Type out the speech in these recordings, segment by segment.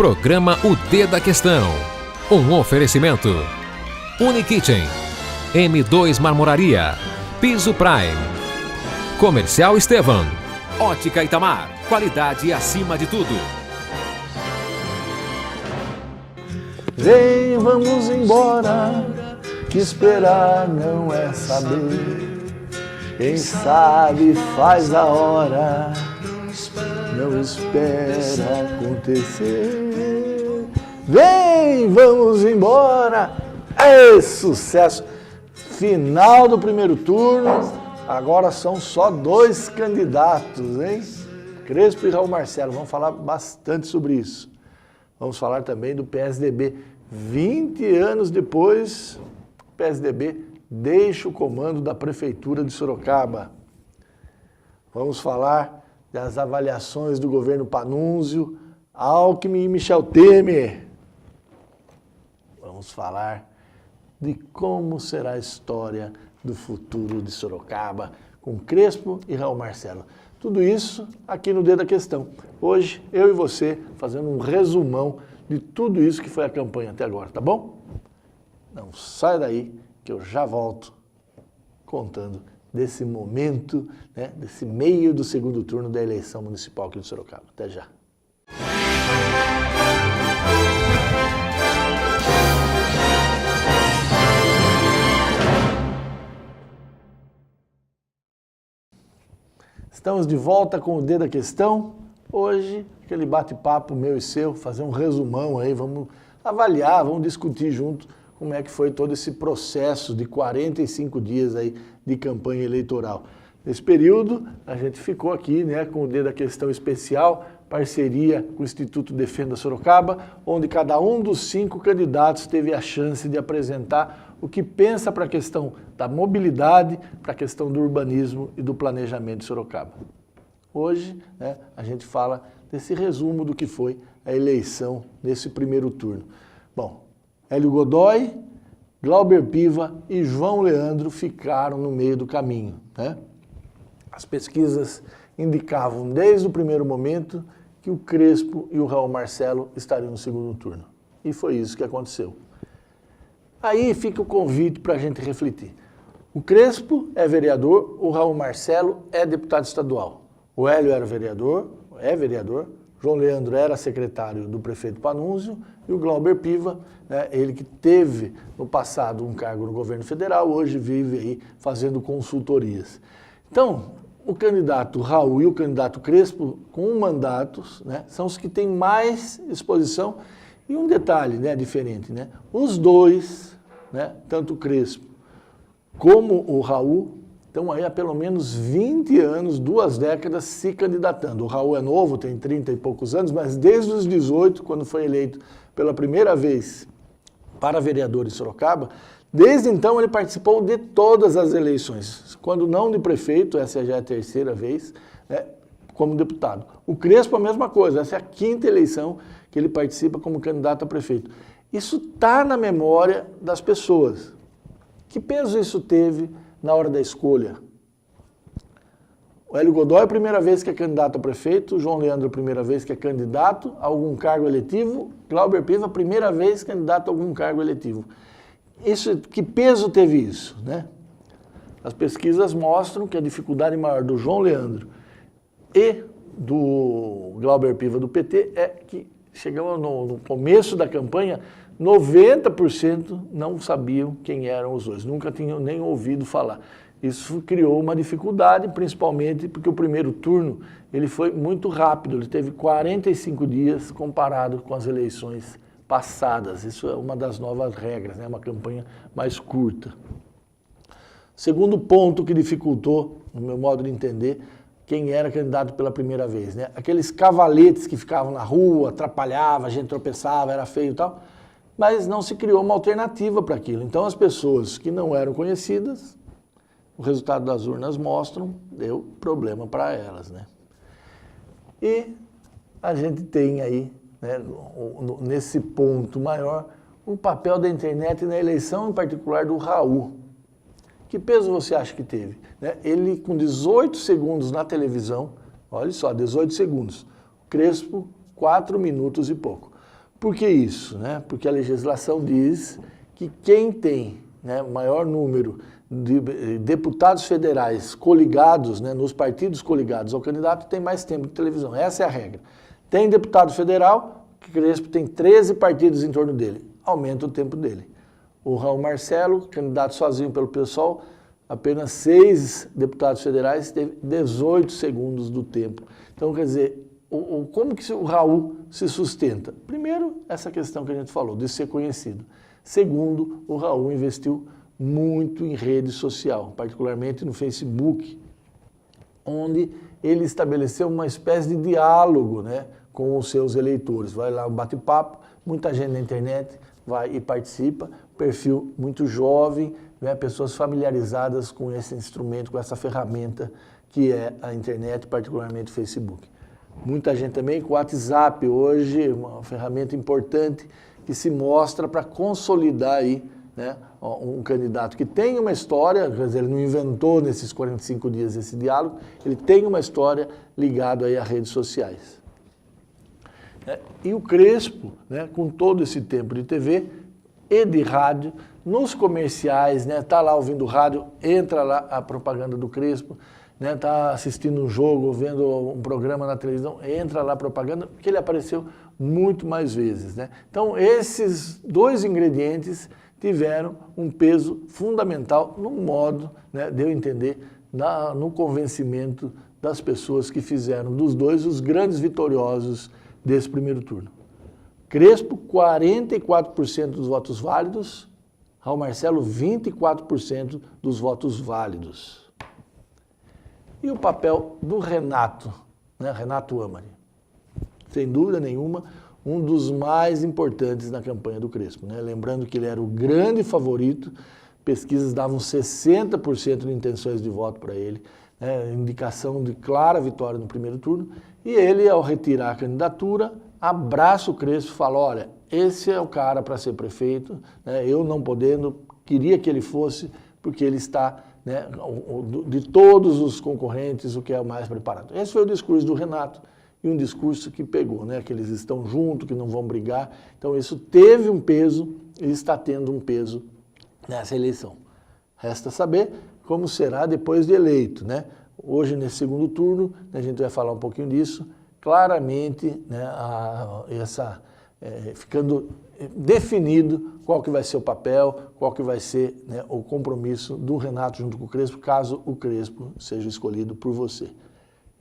Programa O D da Questão. Um oferecimento. Unikitchen, M2 Marmoraria, Piso Prime, Comercial Estevam, Ótica Itamar, qualidade acima de tudo. Vem, vamos embora, que esperar não é saber. Quem sabe faz a hora, não espera acontecer. Vem, vamos embora. É sucesso! Final do primeiro turno, agora são só 2 candidatos, hein? Crespo e Raul Marcelo, vamos falar bastante sobre isso. Vamos falar também do PSDB. 20 anos depois, o PSDB deixa o comando da Prefeitura de Sorocaba. Vamos falar das avaliações do governo Panunzio, Alckmin e Michel Temer. Vamos falar de como será a história do futuro de Sorocaba com Crespo e Raul Marcelo. Tudo isso aqui no D da Questão. Hoje, eu e você fazendo um resumão de tudo isso que foi a campanha até agora, tá bom? Não sai daí que eu já volto contando desse momento, né, desse meio do segundo turno da eleição municipal aqui de Sorocaba. Até já. Estamos de volta com o D da Questão. Hoje, aquele bate-papo meu e seu, fazer um resumão aí, vamos avaliar, vamos discutir junto como é que foi todo esse processo de 45 dias aí de campanha eleitoral. Nesse período, a gente ficou aqui, né, com o D da Questão especial, parceria com o Instituto Defenda Sorocaba, onde cada um dos 5 candidatos teve a chance de apresentar o que pensa para a questão da mobilidade, para a questão do urbanismo e do planejamento de Sorocaba. Hoje, né, a gente fala desse resumo do que foi a eleição nesse primeiro turno. Bom, Hélio Godoy, Glauber Piva e João Leandro ficaram no meio do caminho, né? As pesquisas indicavam desde o primeiro momento que o Crespo e o Raul Marcelo estariam no segundo turno. E foi isso que aconteceu. Aí fica o convite para a gente refletir. O Crespo é vereador, o Raul Marcelo é deputado estadual. O Hélio era vereador, é vereador, João Leandro era secretário do prefeito Panunzio e o Glauber Piva, né, ele que teve no passado um cargo no governo federal, hoje vive aí fazendo consultorias. Então, o candidato Raul e o candidato Crespo, com mandatos, né, são os que têm mais exposição. E um detalhe, né, diferente, né? Os dois, né, tanto o Crespo como o Raul, estão aí há pelo menos 20 anos, 2 décadas se candidatando. O Raul é novo, tem 30 e poucos anos, mas desde os 18, quando foi eleito pela primeira vez para vereador em Sorocaba, desde então ele participou de todas as eleições. Quando não de prefeito, essa já é a 3ª vez, né, como deputado. O Crespo a mesma coisa, essa é a 5ª eleição que ele participa como candidato a prefeito. Isso está na memória das pessoas. Que peso isso teve na hora da escolha? O Hélio Godoy é a primeira vez que é candidato a prefeito, o João Leandro é a primeira vez que é candidato a algum cargo eletivo, Glauber Piva a primeira vez candidato a algum cargo eletivo. Isso, que peso teve isso, né? As pesquisas mostram que a dificuldade maior do João Leandro e do Glauber Piva do PT é que chegamos no começo da campanha, 90% não sabiam quem eram os dois, nunca tinham nem ouvido falar. Isso criou uma dificuldade, principalmente porque o primeiro turno ele foi muito rápido, ele teve 45 dias comparado com as eleições passadas. Isso é uma das novas regras, né? Uma campanha mais curta. Segundo ponto que dificultou, no meu modo de entender, quem era candidato pela primeira vez, né? Aqueles cavaletes que ficavam na rua, atrapalhava, a gente tropeçava, era feio e tal, mas não se criou uma alternativa para aquilo. Então as pessoas que não eram conhecidas, o resultado das urnas mostram, deu problema para elas, né? E a gente tem aí, né, nesse ponto maior, o papel da internet na eleição, em particular do Raul. Que peso você acha que teve? Né? Ele, com 18 segundos na televisão, olha só, 18 segundos. Crespo, 4 minutos e pouco. Por que isso? Né? Porque a legislação diz que quem tem, né, maior número de deputados federais coligados, né, nos partidos coligados ao candidato, tem mais tempo de televisão. Essa é a regra. Tem deputado federal, que Crespo tem 13 partidos em torno dele. Aumenta o tempo dele. O Raul Marcelo, candidato sozinho pelo PSOL, apenas 6 deputados federais, teve 18 segundos do tempo. Então, quer dizer, como que o Raul se sustenta? Primeiro, essa questão que a gente falou, de ser conhecido. Segundo, o Raul investiu muito em rede social, particularmente no Facebook, onde ele estabeleceu uma espécie de diálogo, né, com os seus eleitores. Vai lá, um bate-papo, muita gente na internet vai e participa, perfil muito jovem, né, pessoas familiarizadas com esse instrumento, com essa ferramenta que é a internet, particularmente o Facebook. Muita gente também com o WhatsApp, hoje uma ferramenta importante que se mostra para consolidar aí, né, um candidato que tem uma história, quer dizer, ele não inventou nesses 45 dias esse diálogo, ele tem uma história ligada aí a redes sociais. E o Crespo, né, com todo esse tempo de TV e de rádio, nos comerciais, né, tá lá ouvindo rádio, entra lá a propaganda do Crespo, né, tá assistindo um jogo, vendo um programa na televisão, entra lá a propaganda, porque ele apareceu muito mais vezes, né? Então, esses dois ingredientes tiveram um peso fundamental no modo, né, de eu entender, no convencimento das pessoas que fizeram dos dois os grandes vitoriosos desse primeiro turno. Crespo, 44% dos votos válidos, Raul Marcelo, 24% dos votos válidos. E o papel do Renato, né, Renato Amari? Sem dúvida nenhuma, um dos mais importantes na campanha do Crespo, né? Lembrando que ele era o grande favorito, pesquisas davam 60% de intenções de voto para ele, né? Indicação de clara vitória no primeiro turno, e ele, ao retirar a candidatura, abraça o Crespo e fala, olha, esse é o cara para ser prefeito, né? Eu não podendo, queria que ele fosse, porque ele está, né, de todos os concorrentes, o que é o mais preparado. Esse foi o discurso do Renato, e um discurso que pegou, né, que eles estão juntos, que não vão brigar. Então isso teve um peso e está tendo um peso nessa eleição. Resta saber como será depois de eleito, né? Hoje, nesse segundo turno, a gente vai falar um pouquinho disso, claramente, né, ficando definido qual que vai ser o papel, qual que vai ser, né, o compromisso do Renato junto com o Crespo, caso o Crespo seja escolhido por você.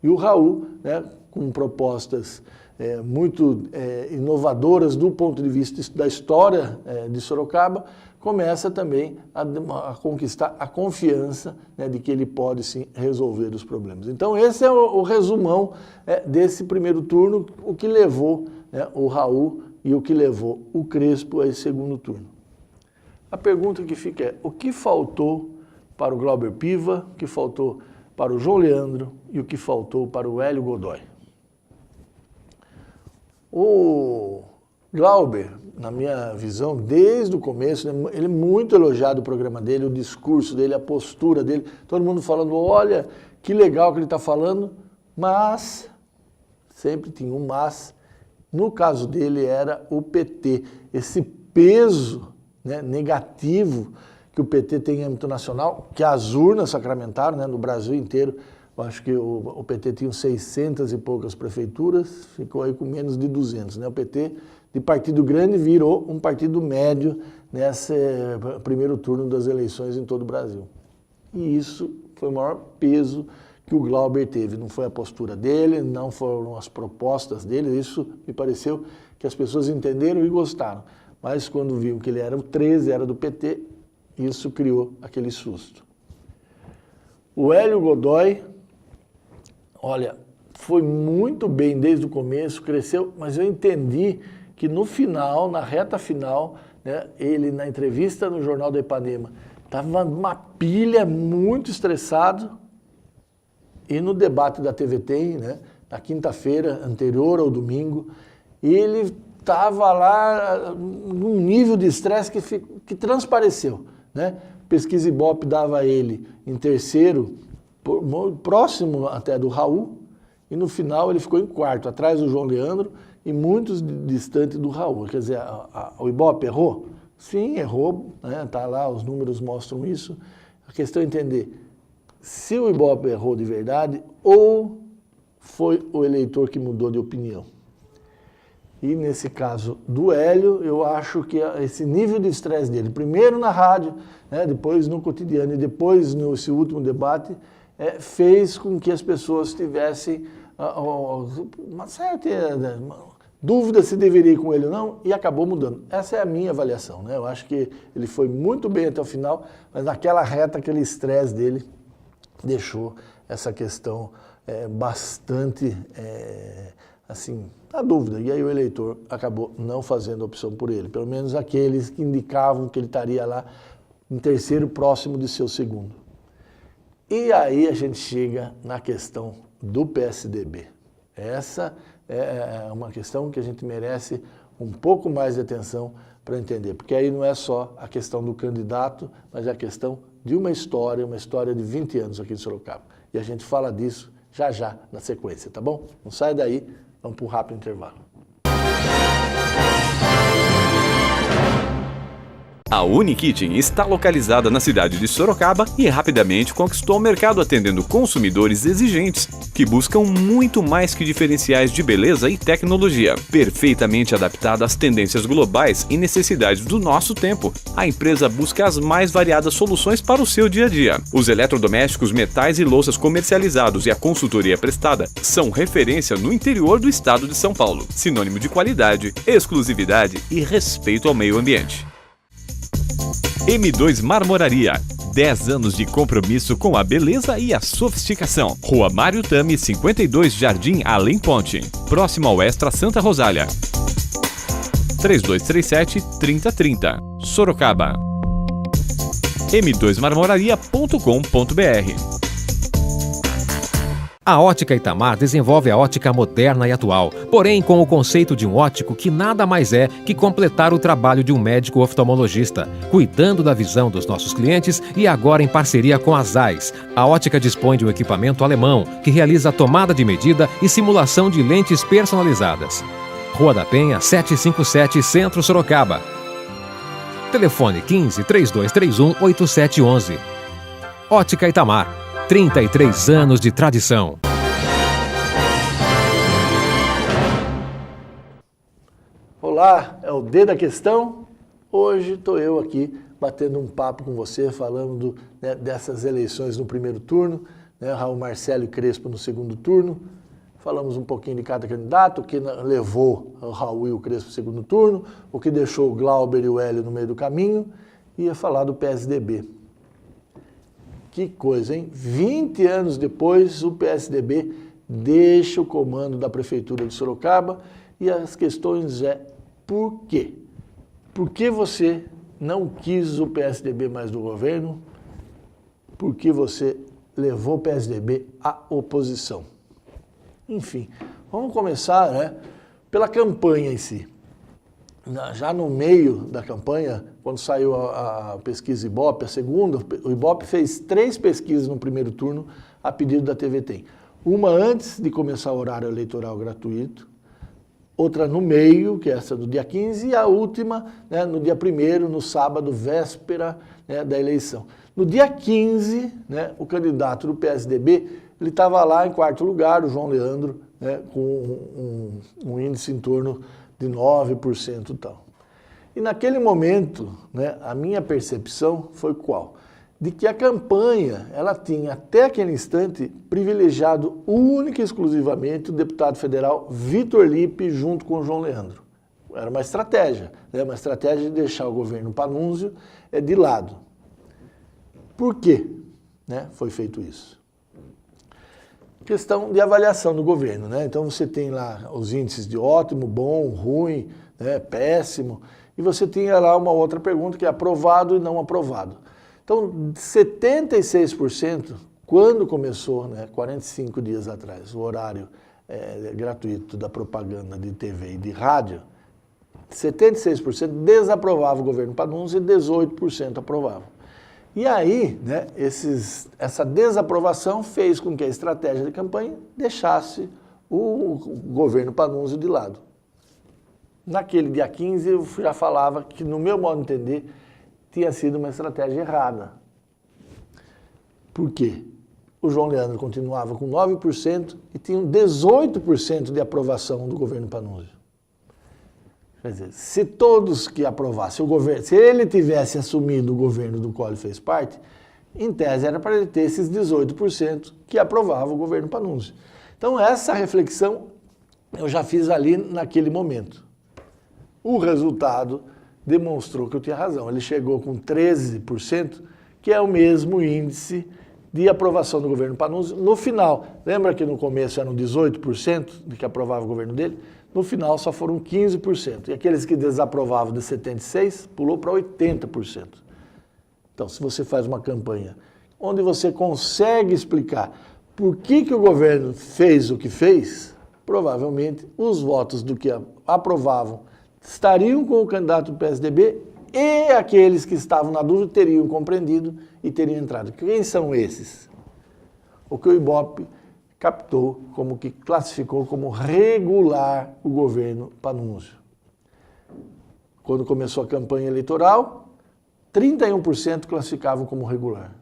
E o Raul, né, com propostas muito inovadoras do ponto de vista da história de Sorocaba, começa também a conquistar a confiança, né, de que ele pode sim resolver os problemas. Então esse é o resumão desse primeiro turno, o que levou, né, o Raul e o que levou o Crespo a esse segundo turno. A pergunta que fica é, o que faltou para o Glauber Piva, o que faltou para o João Leandro e o que faltou para o Hélio Godoy? O Glauber, na minha visão, desde o começo, ele é muito elogiado o programa dele, o discurso dele, a postura dele, todo mundo falando, olha, que legal que ele está falando, mas, sempre tinha um mas, no caso dele era o PT, esse peso, né, negativo que o PT tem em âmbito nacional, que as urnas sacramentaram, né, no Brasil inteiro. Eu acho que o PT tinha 600 e poucas prefeituras, ficou aí com menos de 200. Né? O PT, de partido grande, virou um partido médio nesse primeiro turno das eleições em todo o Brasil. E isso foi o maior peso que o Glauber teve. Não foi a postura dele, não foram as propostas dele, isso me pareceu que as pessoas entenderam e gostaram. Mas quando viram que ele era o 13, era do PT, isso criou aquele susto. O Hélio Godoy, olha, foi muito bem desde o começo, cresceu, mas eu entendi que no final, na reta final, né, ele na entrevista no Jornal da Ipanema, estava numa pilha, muito estressado, e no debate da TV Tem, né, na quinta-feira anterior ao domingo, ele estava lá num nível de estresse que transpareceu, né? Pesquisa Ibope dava ele em terceiro, próximo até do Raul, e no final ele ficou em quarto, atrás do João Leandro, e muito distante do Raul. Quer dizer, o Ibope errou? Sim, errou, né? Tá lá, os números mostram isso. A questão é entender se o Ibope errou de verdade ou foi o eleitor que mudou de opinião. E nesse caso do Hélio, eu acho que esse nível de estresse dele, primeiro na rádio, né, depois no cotidiano e depois nesse último debate, fez com que as pessoas tivessem uma certa dúvida se deveria ir com ele ou não, e acabou mudando. Essa é a minha avaliação, né? Eu acho que ele foi muito bem até o final, mas naquela reta, aquele estresse dele deixou essa questão bastante, assim, na dúvida. E aí o eleitor acabou não fazendo a opção por ele, pelo menos aqueles que indicavam que ele estaria lá em terceiro, próximo de seu segundo. E aí a gente chega na questão do PSDB. Essa é uma questão que a gente merece um pouco mais de atenção para entender, porque aí não é só a questão do candidato, mas é a questão de uma história de 20 anos aqui em Sorocaba. E a gente fala disso já na sequência, tá bom? Não sai daí, vamos para um rápido intervalo. A Unikitchen está localizada na cidade de Sorocaba e rapidamente conquistou o mercado atendendo consumidores exigentes que buscam muito mais que diferenciais de beleza e tecnologia, perfeitamente adaptada às tendências globais e necessidades do nosso tempo. A empresa busca as mais variadas soluções para o seu dia a dia. Os eletrodomésticos, metais e louças comercializados e a consultoria prestada são referência no interior do estado de São Paulo, sinônimo de qualidade, exclusividade e respeito ao meio ambiente. M2 Marmoraria. 10 anos de compromisso com a beleza e a sofisticação. Rua Mário Tami, 52, Jardim Além Ponte. Próximo ao Extra Santa Rosália. 3237-3030. Sorocaba. m2marmoraria.com.br. A Ótica Itamar desenvolve a ótica moderna e atual, porém com o conceito de um óptico que nada mais é que completar o trabalho de um médico oftalmologista, cuidando da visão dos nossos clientes e agora em parceria com a Zeiss. A Ótica dispõe de um equipamento alemão que realiza a tomada de medida e simulação de lentes personalizadas. Rua da Penha, 757, Centro Sorocaba. Telefone 15 3231 8711. Ótica Itamar. 33 anos de tradição. Olá, é o D da Questão. Hoje estou eu aqui batendo um papo com você, falando dessas eleições no primeiro turno, né, Raul Marcelo e Crespo no segundo turno. Falamos um pouquinho de cada candidato, o que levou o Raul e o Crespo no segundo turno, o que deixou o Glauber e o Hélio no meio do caminho, e ia falar do PSDB. Que coisa, hein? 20 anos depois, o PSDB deixa o comando da Prefeitura de Sorocaba e as questões por quê? Por que você não quis o PSDB mais do governo? Por que você levou o PSDB à oposição? Enfim, vamos começar, pela campanha em si. Já no meio da campanha, quando saiu a pesquisa Ibope, a segunda, o Ibope fez 3 pesquisas no primeiro turno a pedido da TV Tem. Uma antes de começar o horário eleitoral gratuito, outra no meio, que é essa do dia 15, e a última no dia 1º, no sábado, véspera da eleição. No dia 15, o candidato do PSDB, ele estava lá em 4º lugar, o João Leandro, com um índice em torno de 9% e tal. E naquele momento, a minha percepção foi qual? De que a campanha, ela tinha até aquele instante privilegiado única e exclusivamente o deputado federal Vitor Lippe junto com o João Leandro. Era uma estratégia de deixar o governo Pannunzio de lado. Por quê foi feito isso? Questão de avaliação do governo, Então você tem lá os índices de ótimo, bom, ruim, péssimo, e você tinha lá uma outra pergunta que é aprovado e não aprovado. Então, 76%, quando começou, 45 dias atrás, o horário gratuito da propaganda de TV e de rádio, 76% desaprovava o governo Pannunzio e 18% aprovava. E aí, essa desaprovação fez com que a estratégia de campanha deixasse o governo Pannunzio de lado. naquele dia 15 eu já falava que, no meu modo de entender, tinha sido uma estratégia errada. Por quê? O João Leandro continuava com 9% e tinha 18% de aprovação do governo Pannunzio. Quer dizer, se todos que aprovassem o governo, se ele tivesse assumido o governo do qual ele fez parte, em tese era para ele ter esses 18% que aprovavam o governo Pannunzio. Então essa reflexão eu já fiz ali naquele momento. O resultado demonstrou que eu tinha razão. Ele chegou com 13%, que é o mesmo índice de aprovação do governo Pannunzio. No final, lembra que no começo eram 18% de que aprovava o governo dele? No final só foram 15%. E aqueles que desaprovavam de 76% pulou para 80%. Então, se você faz uma campanha onde você consegue explicar por que o governo fez o que fez, provavelmente os votos do que aprovavam estariam com o candidato do PSDB e aqueles que estavam na dúvida teriam compreendido e teriam entrado. Quem são esses? O que o Ibope captou, como que classificou como regular o governo Pannunzio. Quando começou a campanha eleitoral, 31% classificavam como regular.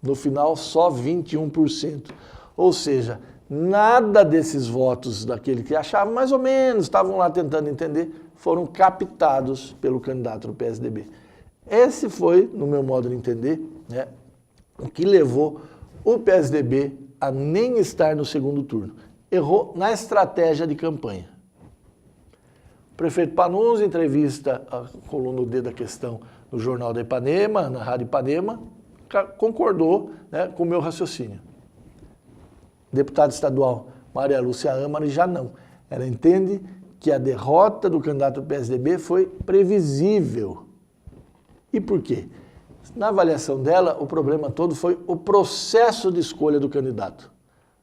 No final, só 21%. Ou seja, nada desses votos daquele que achavam mais ou menos, estavam lá tentando entender, foram captados pelo candidato do PSDB. Esse foi, no meu modo de entender, né, o que levou o PSDB a nem estar no segundo turno. Errou na estratégia de campanha. O prefeito Pannunzio, entrevista a coluna D da questão no Jornal da Ipanema, na Rádio Ipanema, concordou, né, com o meu raciocínio. Deputada estadual Maria Lúcia Amari já não. Ela entende que a derrota do candidato do PSDB foi previsível. E por quê? Na avaliação dela, o problema todo foi o processo de escolha do candidato,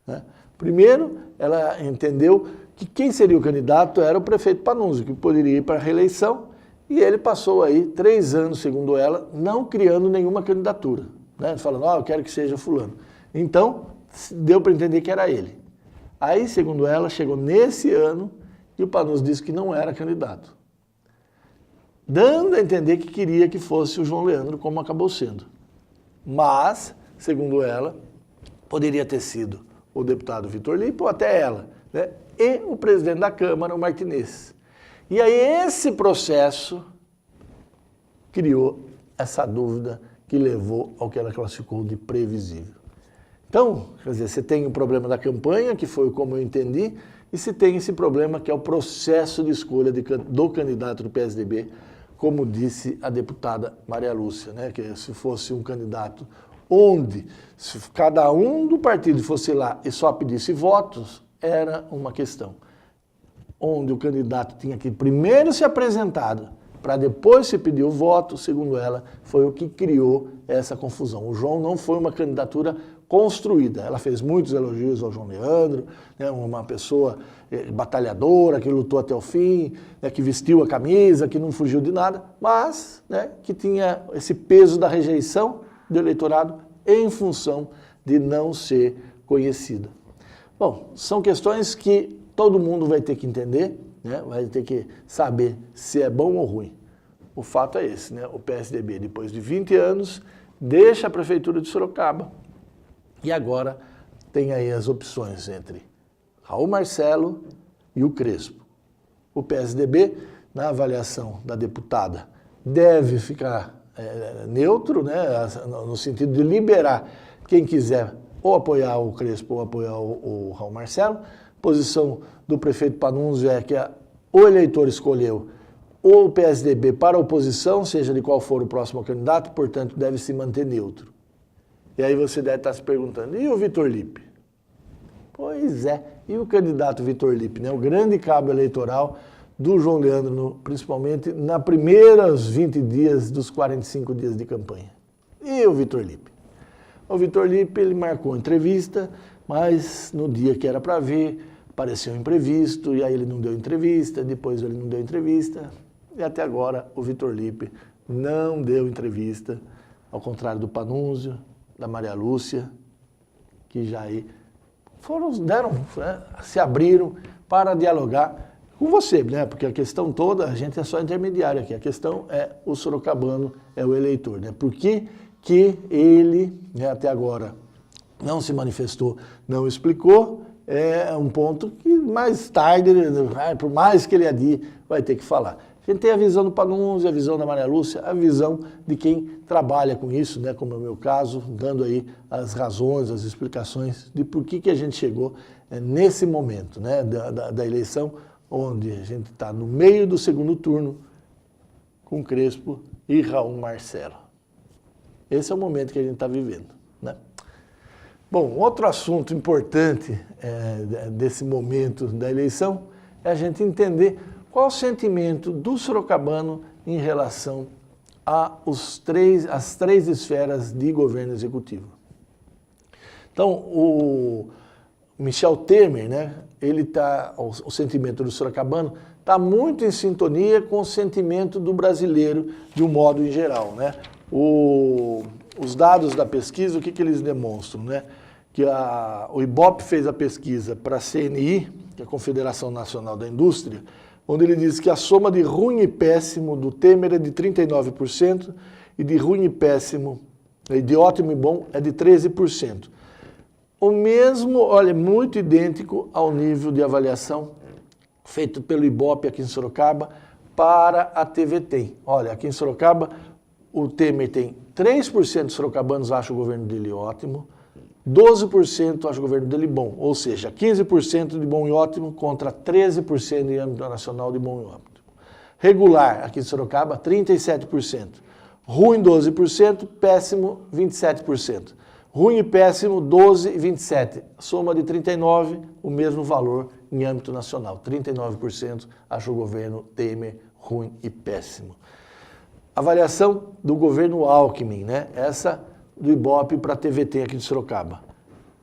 né? Primeiro, ela entendeu que quem seria o candidato era o prefeito Pannunzio, que poderia ir para a reeleição, e ele passou aí 3 anos, segundo ela, não criando nenhuma candidatura, né? Falando, eu quero que seja fulano. Então, deu para entender que era ele. Aí, segundo ela, chegou nesse ano e o Pannunzio disse que não era candidato, dando a entender que queria que fosse o João Leandro, como acabou sendo. Mas, segundo ela, poderia ter sido o deputado Vitor Lippe ou até ela, né? E o presidente da Câmara, o Martinez. E aí esse processo criou essa dúvida que levou ao que ela classificou de previsível. Então, quer dizer, você tem o problema da campanha, que foi como eu entendi, e se tem esse problema que é o processo de escolha do candidato do PSDB, como disse a deputada Maria Lúcia, né? Que se fosse um candidato onde se cada um do partido fosse lá e só pedisse votos, era uma questão. Onde o candidato tinha que primeiro se apresentar para depois se pedir o voto, segundo ela, foi o que criou essa confusão. O João não foi uma candidatura construída. Ela fez muitos elogios ao João Leandro, né, uma pessoa batalhadora, que lutou até o fim, né, que vestiu a camisa, que não fugiu de nada, mas, né, que tinha esse peso da rejeição do eleitorado em função de não ser conhecida. Bom, são questões que todo mundo vai ter que entender, né, vai ter que saber se é bom ou ruim. O fato é esse, né, o PSDB, depois de 20 anos, deixa a prefeitura de Sorocaba, e agora tem aí as opções entre Raul Marcelo e o Crespo. O PSDB, na avaliação da deputada, deve ficar neutro, né, no sentido de liberar quem quiser ou apoiar o Crespo ou apoiar o Raul Marcelo. Posição do prefeito Pannunzio é que o eleitor escolheu o PSDB para a oposição, seja de qual for o próximo candidato, portanto deve se manter neutro. E aí você deve estar se perguntando, e o Vitor Lippe? Pois é, e o candidato Vitor Lippe, né? O grande cabo eleitoral do João Leandro, principalmente nas primeiros 20 dias dos 45 dias de campanha. E o Vitor Lippe? O Vitor Lippe, ele marcou entrevista, mas no dia que era para ver, apareceu um imprevisto, e aí ele não deu entrevista, depois ele não deu entrevista, e até agora o Vitor Lippe não deu entrevista, ao contrário do Pannunzio, da Maria Lúcia, que já aí se abriram para dialogar com você, né? Porque a questão toda, a gente é só intermediário aqui. A questão é o sorocabano, é o eleitor, né? Por que ele, né, até agora não se manifestou, não explicou? É um ponto que mais tarde, por mais que ele adie, vai ter que falar. A gente tem a visão do Panunzio, a visão da Maria Lúcia, a visão de quem trabalha com isso, né, como é o meu caso, dando aí as razões, as explicações de por que a gente chegou nesse momento, né, da eleição, onde a gente está no meio do segundo turno com Crespo e Raul Marcelo. Esse é o momento que a gente está vivendo, né? Bom, outro assunto importante desse momento da eleição é a gente entender qual o sentimento do sorocabano em relação às três esferas de governo executivo. Então, o Michel Temer, né, o sentimento do sorocabano está muito em sintonia com o sentimento do brasileiro de um modo em geral, né? Os dados da pesquisa, o que eles demonstram, né? Que o Ibope fez a pesquisa para a CNI, que é a Confederação Nacional da Indústria, onde ele diz que a soma de ruim e péssimo do Temer é de 39% e de ruim e péssimo, de ótimo e bom, é de 13%. O mesmo, olha, muito idêntico ao nível de avaliação feito pelo Ibope aqui em Sorocaba para a TVT. Olha, aqui em Sorocaba, o Temer tem 3% dos sorocabanos acham o governo dele ótimo, 12% acham o governo dele bom, ou seja, 15% de bom e ótimo contra 13% em âmbito nacional de bom e ótimo. Regular, aqui em Sorocaba, 37%. Ruim, 12%, péssimo, 27%. Ruim e péssimo, 12 e 27. Soma de 39, o mesmo valor em âmbito nacional. 39% acham o governo Temer ruim e péssimo. Avaliação do governo Alckmin, né? Essa do Ibope para a TVT aqui de Sorocaba.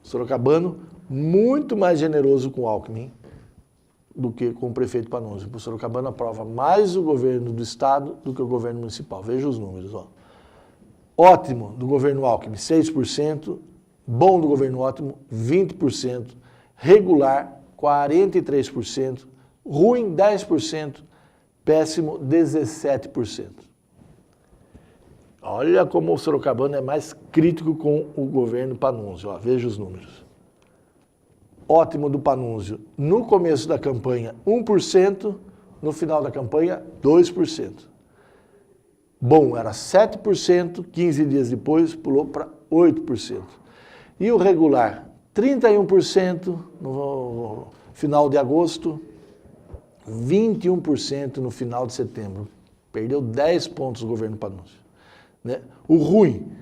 Sorocabano muito mais generoso com o Alckmin do que com o prefeito Panunzio. O Sorocabano aprova mais o governo do estado do que o governo municipal. Veja os números, ó. Ótimo do governo Alckmin, 6%. Bom do governo ótimo, 20%. Regular, 43%. Ruim, 10%. Péssimo, 17%. Olha como o sorocabano é mais crítico com o governo Panunzio. Ó, veja os números. Ótimo do Panunzio, no começo da campanha, 1%. No final da campanha, 2%. Bom, era 7%, 15 dias depois pulou para 8%. E o regular, 31% no final de agosto, 21% no final de setembro. Perdeu 10 pontos o governo Panunzio. Né? O ruim,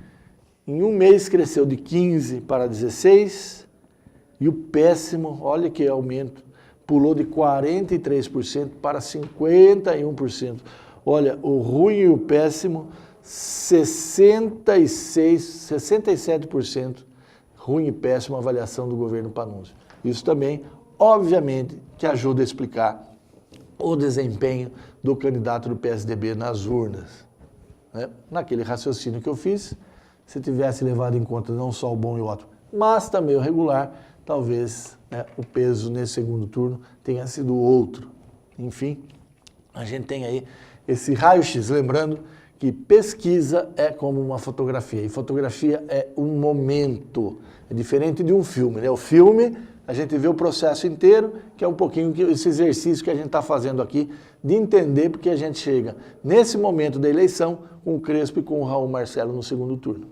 em um mês cresceu de 15 para 16, e o péssimo, olha que aumento, pulou de 43% para 51%. Olha, o ruim e o péssimo, 67% ruim e péssimo avaliação do governo Panunzio. Isso também, obviamente, que ajuda a explicar o desempenho do candidato do PSDB nas urnas. Né? Naquele raciocínio que eu fiz, se tivesse levado em conta não só o bom e o ótimo, mas também o regular, talvez, né, o peso nesse segundo turno tenha sido outro. Enfim, a gente tem aí esse raio-x, lembrando que pesquisa é como uma fotografia, e fotografia é um momento, é diferente de um filme, né? O filme, a gente vê o processo inteiro, que é um pouquinho esse exercício que a gente está fazendo aqui, de entender porque a gente chega nesse momento da eleição com o Crespo e com o Raul Marcelo no segundo turno.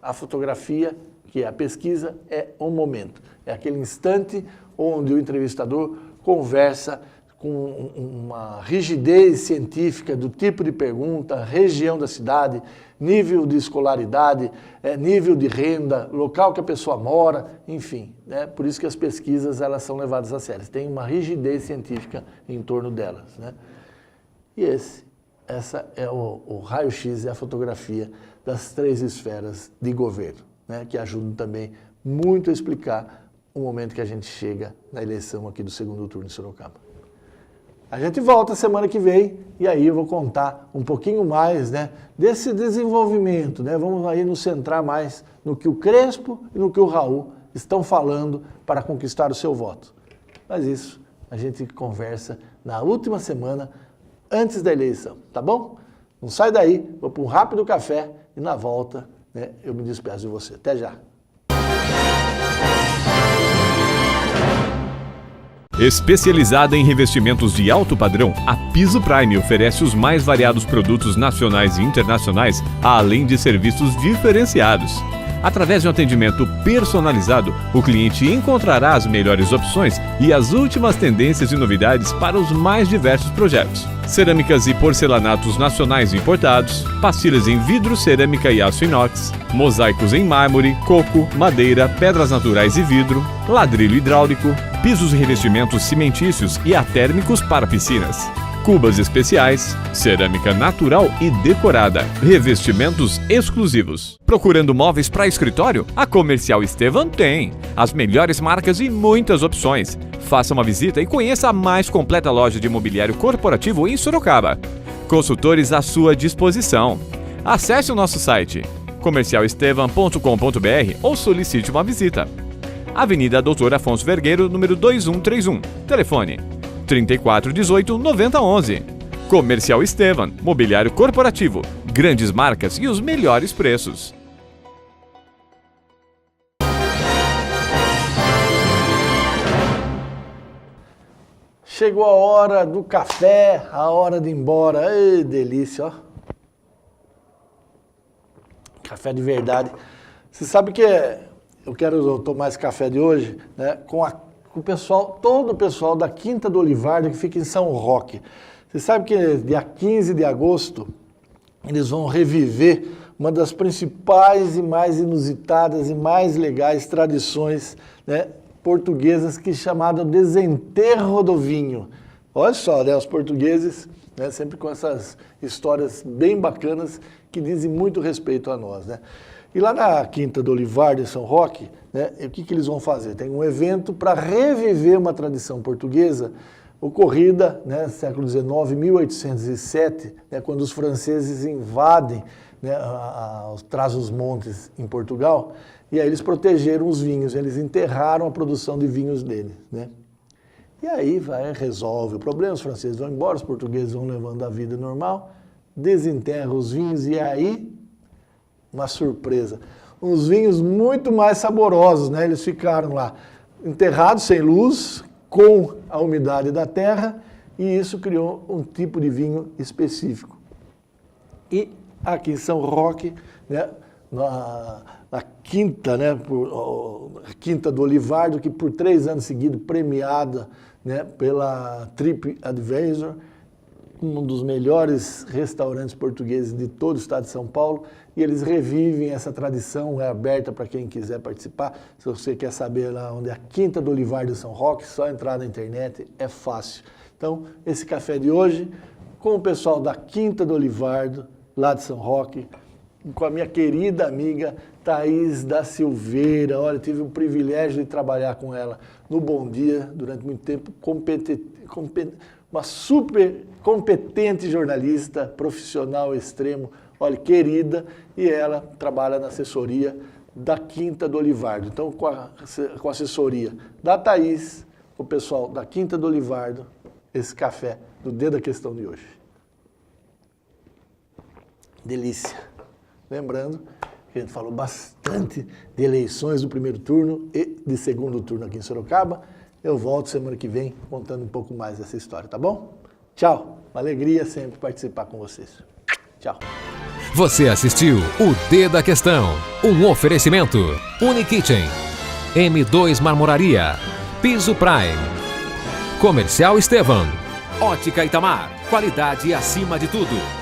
A fotografia, que é a pesquisa, é um momento, é aquele instante onde o entrevistador conversa com uma rigidez científica do tipo de pergunta, região da cidade, nível de escolaridade, nível de renda, local que a pessoa mora, enfim. Né? Por isso que as pesquisas elas são levadas a sério. Tem uma rigidez científica em torno delas. Né? E essa é o raio-x, é a fotografia das três esferas de governo, né? Que ajudam também muito a explicar o momento que a gente chega na eleição aqui do segundo turno em Sorocaba. A gente volta semana que vem e aí eu vou contar um pouquinho mais, né, desse desenvolvimento, né? Vamos aí nos centrar mais no que o Crespo e no que o Raul estão falando para conquistar o seu voto. Mas isso a gente conversa na última semana antes da eleição, tá bom? Não sai daí, vou para um rápido café e na volta, né, eu me despeço de você. Até já. Especializada em revestimentos de alto padrão, a Piso Prime oferece os mais variados produtos nacionais e internacionais, além de serviços diferenciados. Através de um atendimento personalizado, o cliente encontrará as melhores opções e as últimas tendências e novidades para os mais diversos projetos. Cerâmicas e porcelanatos nacionais importados, pastilhas em vidro, cerâmica e aço inox, mosaicos em mármore, coco, madeira, pedras naturais e vidro, ladrilho hidráulico, pisos e revestimentos cimentícios e atérmicos para piscinas. Cubas especiais, cerâmica natural e decorada, revestimentos exclusivos. Procurando móveis para escritório? A Comercial Estevam tem as melhores marcas e muitas opções. Faça uma visita e conheça a mais completa loja de mobiliário corporativo em Sorocaba. Consultores à sua disposição. Acesse o nosso site comercialestevam.com.br ou solicite uma visita. Avenida Doutor Afonso Vergueiro, número 2131. Telefone 3418 9011. Comercial Estevam, mobiliário corporativo, grandes marcas e os melhores preços. Chegou a hora do café, a hora de ir embora. Ei, delícia, ó. Café de verdade. Você sabe que eu quero tomar esse café de hoje, né, com o pessoal, todo o pessoal da Quinta do Olivardo, que fica em São Roque. Você sabe que dia 15 de agosto eles vão reviver uma das principais e mais inusitadas e mais legais tradições, né, portuguesas, que é chamada Desenterro do Vinho. Olha só, né, os portugueses, né, sempre com essas histórias bem bacanas que dizem muito respeito a nós, né? E lá na Quinta do Olivardo, em São Roque, né, o que eles vão fazer? Tem um evento para reviver uma tradição portuguesa ocorrida, né, no século XIX, 1807, né, quando os franceses invadem, né, os Trás-os-Montes em Portugal, e aí eles protegeram os vinhos, eles enterraram a produção de vinhos deles, né? E aí resolve o problema, os franceses vão embora, os portugueses vão levando a vida normal, desenterram os vinhos e aí uma surpresa. Uns vinhos muito mais saborosos, né? Eles ficaram lá enterrados sem luz, com a umidade da terra, e isso criou um tipo de vinho específico. E aqui em São Roque, né, na Quinta, né, a Quinta do Olivardo, que por 3 anos seguidos premiada, né, pela TripAdvisor, um dos melhores restaurantes portugueses de todo o estado de São Paulo, e eles revivem essa tradição, é aberta para quem quiser participar. Se você quer saber lá onde é a Quinta do Olivardo de São Roque, só entrar na internet, é fácil. Então, esse café de hoje, com o pessoal da Quinta do Olivardo, lá de São Roque, com a minha querida amiga Thaís da Silveira. Olha, tive o privilégio de trabalhar com ela no Bom Dia durante muito tempo, uma super competente jornalista, profissional extremo, olha, querida, e ela trabalha na assessoria da Quinta do Olivardo. Então, com a assessoria da Thaís, o pessoal da Quinta do Olivardo, esse café do Dedo da Questão de hoje. Delícia. Lembrando que a gente falou bastante de eleições do primeiro turno e de segundo turno aqui em Sorocaba. Eu volto semana que vem contando um pouco mais dessa história, tá bom? Tchau. Uma alegria sempre participar com vocês. Tchau. Você assistiu o Dedo da Questão, um oferecimento Unikitchen, M2 Marmoraria, Piso Prime, Comercial Estevam, Ótica Itamar, qualidade acima de tudo.